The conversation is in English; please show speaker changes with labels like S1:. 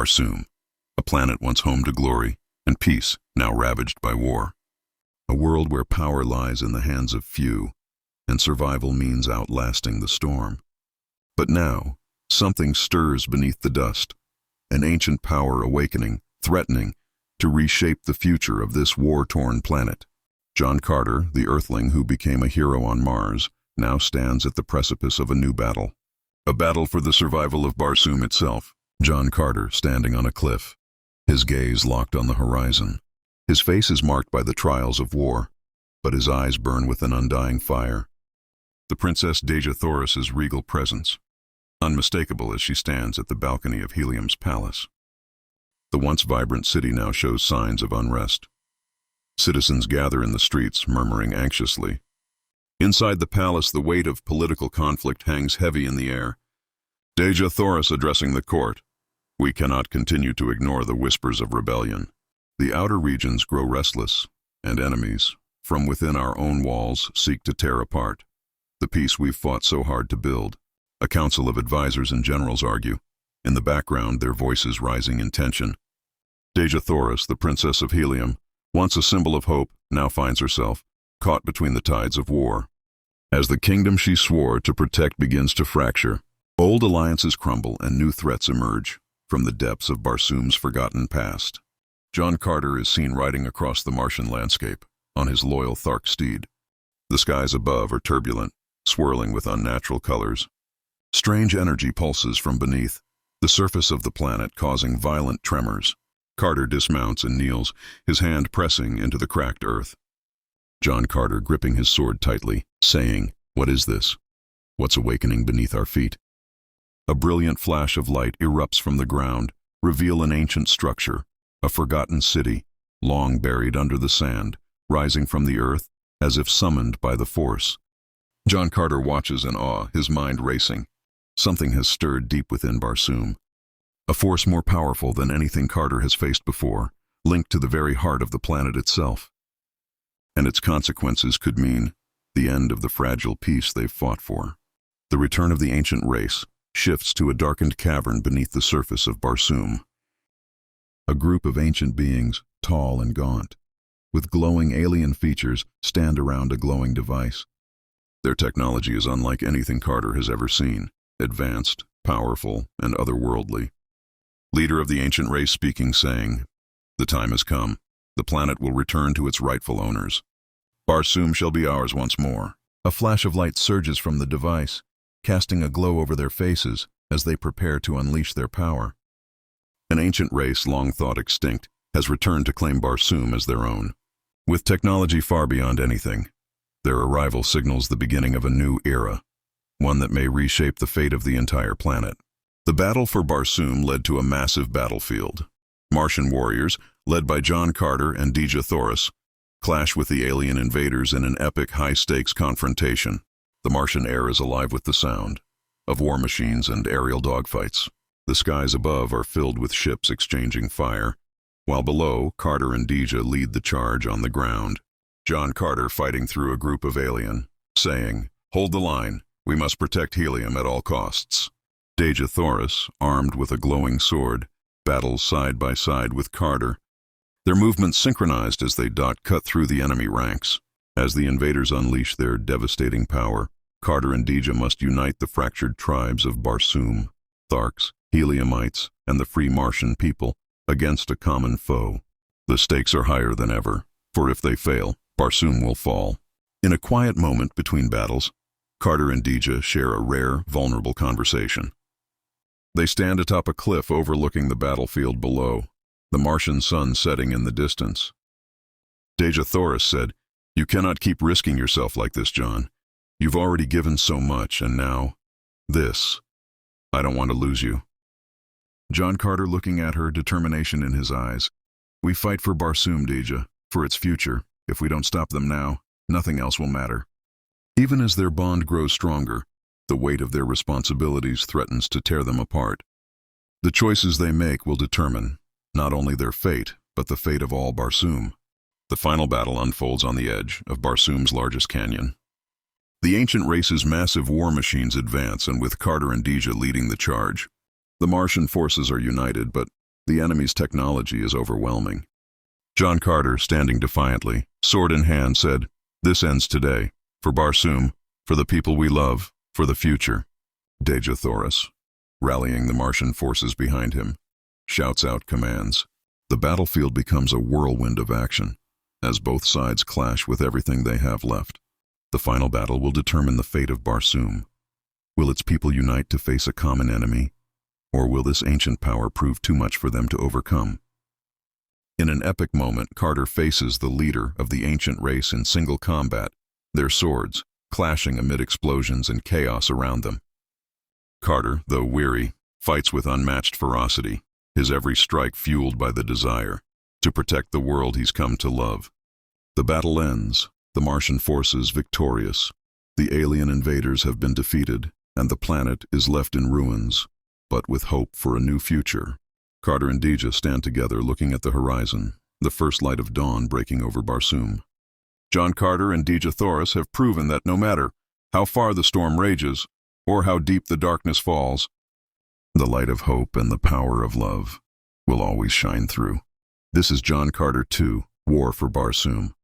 S1: Barsoom, a planet once home to glory and peace, now ravaged by war. A world where power lies in the hands of few, and survival means outlasting the storm. But now, something stirs beneath the dust, an ancient power awakening, threatening to reshape the future of this war-torn planet. John Carter, the Earthling who became a hero on Mars, now stands at the precipice of a new battle. A battle for the survival of Barsoom itself. John Carter standing on a cliff, his gaze locked on the horizon. His face is marked by the trials of war, but his eyes burn with an undying fire. The Princess Dejah Thoris's regal presence, unmistakable as she stands at the balcony of Helium's palace. The once vibrant city now shows signs of unrest. Citizens gather in the streets, murmuring anxiously. Inside the palace, the weight of political conflict hangs heavy in the air. Dejah Thoris addressing the court. We cannot continue to ignore the whispers of rebellion. The outer regions grow restless, and enemies, from within our own walls, seek to tear apart the peace we've fought so hard to build. A council of advisors and generals argue. In the background, their voices rising in tension. Dejah Thoris, the Princess of Helium, once a symbol of hope, now finds herself caught between the tides of war. As the kingdom she swore to protect begins to fracture, old alliances crumble and new threats emerge from the depths of Barsoom's forgotten past. John Carter is seen riding across the Martian landscape on his loyal Thark steed. The skies above are turbulent, swirling with unnatural colors. Strange energy pulses from beneath the surface of the planet, causing violent tremors. Carter dismounts and kneels, his hand pressing into the cracked earth. John Carter gripping his sword tightly, saying, "What is this? What's awakening beneath our feet?" A brilliant flash of light erupts from the ground, reveal an ancient structure, a forgotten city, long buried under the sand, rising from the earth as if summoned by the force. John Carter watches in awe, his mind racing. Something has stirred deep within Barsoom. A force more powerful than anything Carter has faced before, linked to the very heart of the planet itself. And its consequences could mean the end of the fragile peace they've fought for. The return of the ancient race shifts to a darkened cavern beneath the surface of Barsoom. A group of ancient beings, tall and gaunt, with glowing alien features, stand around a glowing device. Their technology is unlike anything Carter has ever seen, advanced, powerful, and otherworldly. Leader of the ancient race speaking, saying, "The time has come. The planet will return to its rightful owners. Barsoom shall be ours once more." A flash of light surges from the device, casting a glow over their faces as they prepare to unleash their power. An ancient race, long thought extinct, has returned to claim Barsoom as their own. With technology far beyond anything, their arrival signals the beginning of a new era, one that may reshape the fate of the entire planet. The battle for Barsoom led to a massive battlefield. Martian warriors, led by John Carter and Dejah Thoris, clash with the alien invaders in an epic high-stakes confrontation. The Martian air is alive with the sound of war machines and aerial dogfights. The skies above are filled with ships exchanging fire, while below, Carter and Dejah lead the charge on the ground. John Carter fighting through a group of alien, saying, "Hold the line, we must protect Helium at all costs." Dejah Thoris, armed with a glowing sword, battles side by side with Carter. Their movements synchronized as they cut through the enemy ranks. As the invaders unleash their devastating power, Carter and Dejah must unite the fractured tribes of Barsoom, Tharks, Heliumites, and the free Martian people against a common foe. The stakes are higher than ever, for if they fail, Barsoom will fall. In a quiet moment between battles, Carter and Dejah share a rare, vulnerable conversation. They stand atop a cliff overlooking the battlefield below, the Martian sun setting in the distance. Dejah Thoris said, "You cannot keep risking yourself like this, John. You've already given so much, and now, this. I don't want to lose you." John Carter looking at her, determination in his eyes. "We fight for Barsoom, Dejah, for its future. If we don't stop them now, nothing else will matter." Even as their bond grows stronger, the weight of their responsibilities threatens to tear them apart. The choices they make will determine not only their fate, but the fate of all Barsoom. The final battle unfolds on the edge of Barsoom's largest canyon. The ancient race's massive war machines advance, and with Carter and Dejah leading the charge. The Martian forces are united, but The enemy's technology is overwhelming. John Carter, standing defiantly, sword in hand, said, "This ends today. For Barsoom, for the people we love, for the future." Deja Thoris, rallying the Martian forces behind him, shouts out commands. The battlefield becomes a whirlwind of action, as both sides clash with everything they have left. The final battle will determine the fate of Barsoom. Will its people unite to face a common enemy, or will this ancient power prove too much for them to overcome? In an epic moment, Carter faces the leader of the ancient race in single combat, their swords clashing amid explosions and chaos around them. Carter, though weary, fights with unmatched ferocity, his every strike fueled by the desire to protect the world he's come to love. The battle ends, the Martian forces victorious. The alien invaders have been defeated, and the planet is left in ruins, but with hope for a new future. Carter and Deja stand together looking at the horizon, the first light of dawn breaking over Barsoom. John Carter and Deja Thoris have proven that no matter how far the storm rages, or how deep the darkness falls, the light of hope and the power of love will always shine through. This is John Carter 2, War for Barsoom.